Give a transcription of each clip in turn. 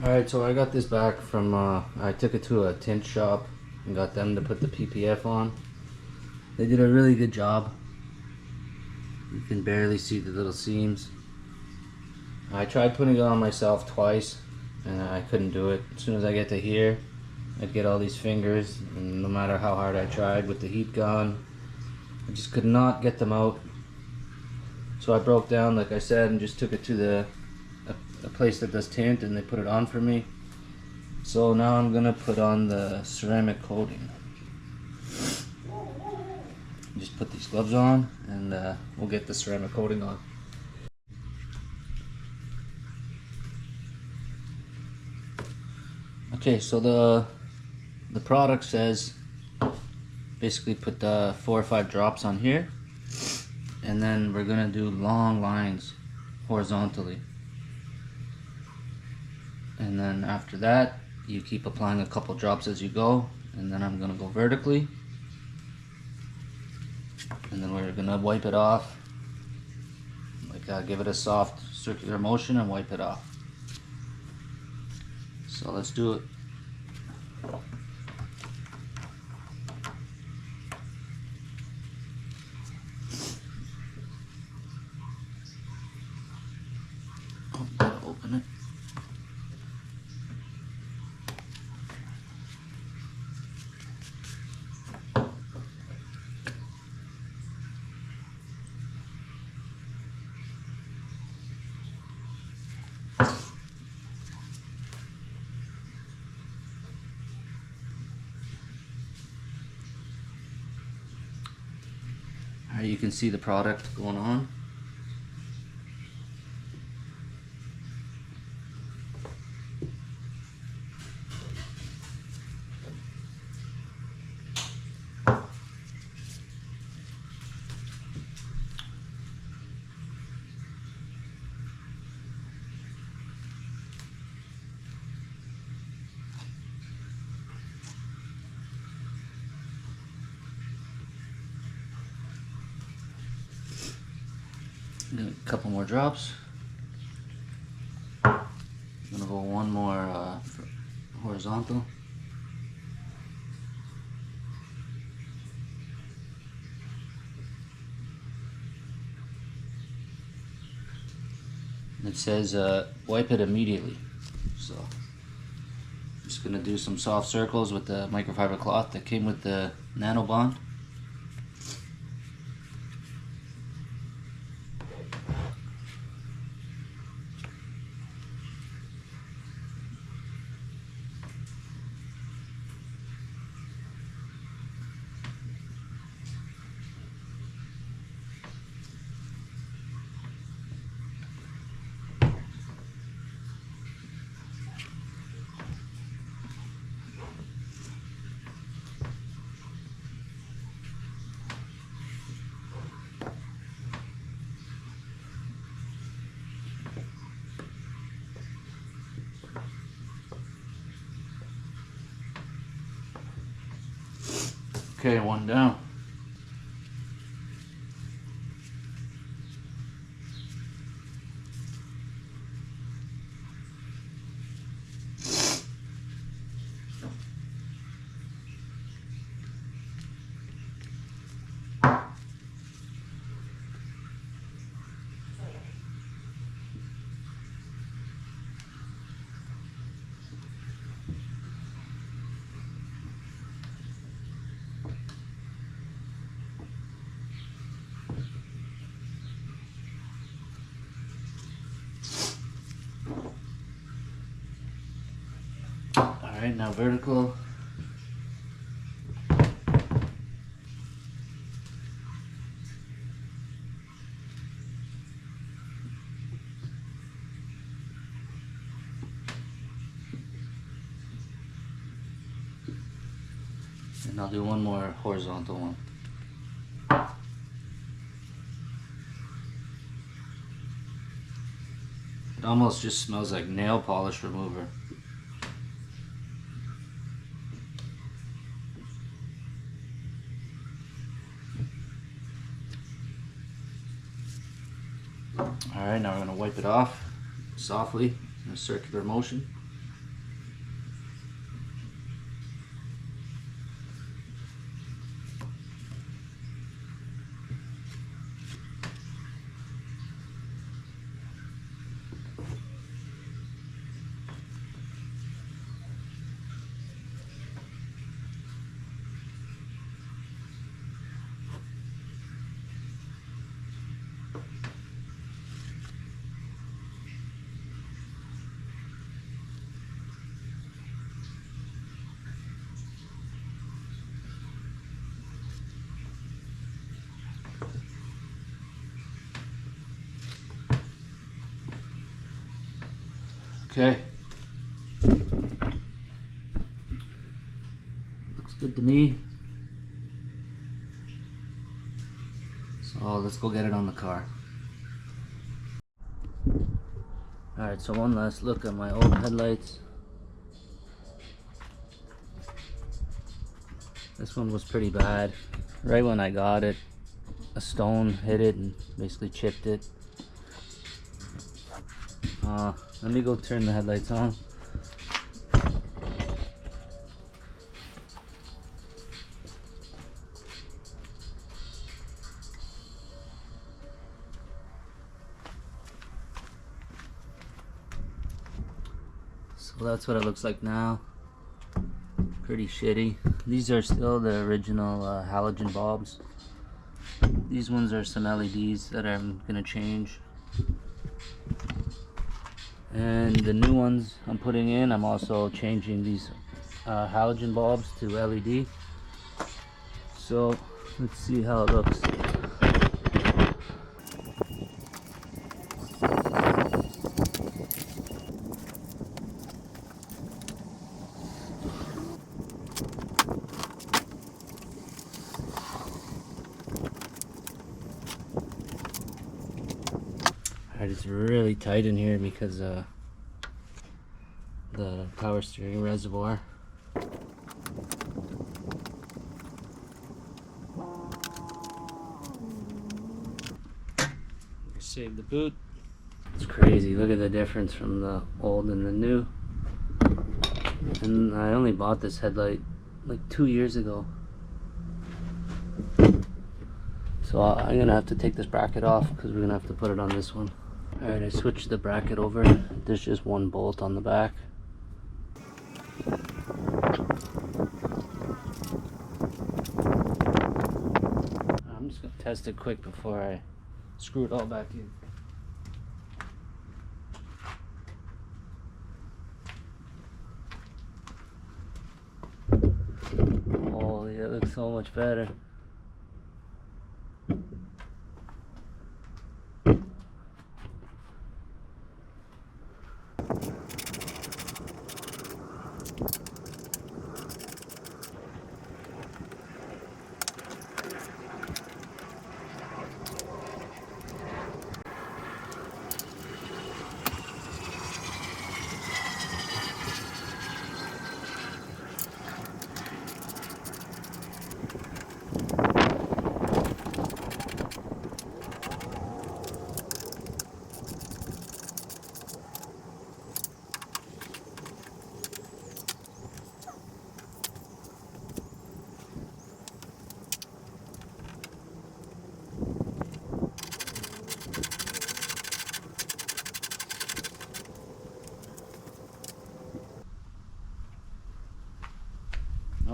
Alright, so I got this back from, I took it to a tint shop and got them to put the PPF on. They did a really good job. You can barely see the little seams. I tried putting it on myself twice and I couldn't do it. As soon as I get to here, I'd get all these fingers, and no matter how hard I tried with the heat gun, I just could not get them out. So I broke down, like I said, and just took it to a place that does tint, and they put it on for me. So now I'm gonna put on the ceramic coating. Just put these gloves on and we'll get the ceramic coating on. Okay, so the product says basically put 4 or 5 drops on here, and then we're gonna do long lines horizontally, and then after that you keep applying a couple drops as you go, and then I'm gonna go vertically, and then we're gonna wipe it off, like give it a soft circular motion and wipe it off. So let's do it. Oh, gotta open it. Alright, you can see the product going on. A couple more drops. I'm gonna go one more horizontal. It says wipe it immediately, so I'm just gonna do some soft circles with the microfiber cloth that came with the nano bond. Okay, one down. Alright, now vertical. And I'll do one more horizontal one. It almost just smells like nail polish remover. Alright, now we're going to wipe it off softly in a circular motion. Okay. Looks good to me. So let's go get it on the car. Alright, so one last look at my old headlights. This one was pretty bad. Right when I got it, a stone hit it and basically chipped it. Let me go turn the headlights on. So that's what it looks like now. Pretty shitty. These are still the original halogen bulbs. These ones are some LEDs that I'm gonna change. And the new ones I'm putting in, I'm also changing these halogen bulbs to LED. So let's see how it looks. Alright, it's really tight in here because the power steering reservoir. Save the boot. It's crazy. Look at the difference from the old and the new. And I only bought this headlight like 2 years ago. So I'm gonna have to take this bracket off because we're gonna have to put it on this one. Alright, I switched the bracket over. There's just one bolt on the back. I'm just gonna test it quick before I screw it all back in. Oh, yeah, it looks so much better.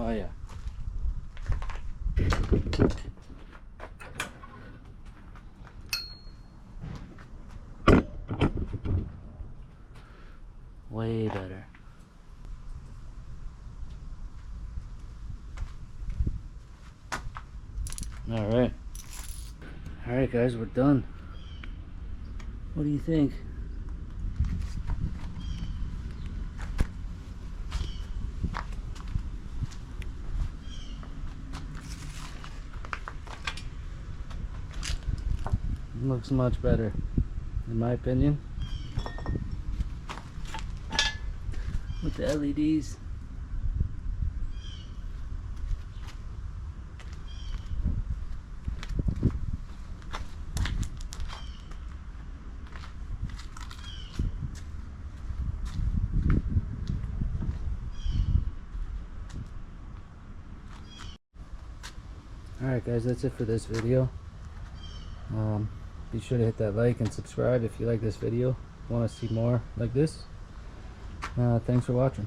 Oh yeah. Way better. Alright. Alright guys, we're done. What do you think? Looks much better, in my opinion, with the LEDs. Alright guys, that's it for this video. Be sure to hit that like and subscribe if you like this video. Want to see more like this. Thanks for watching.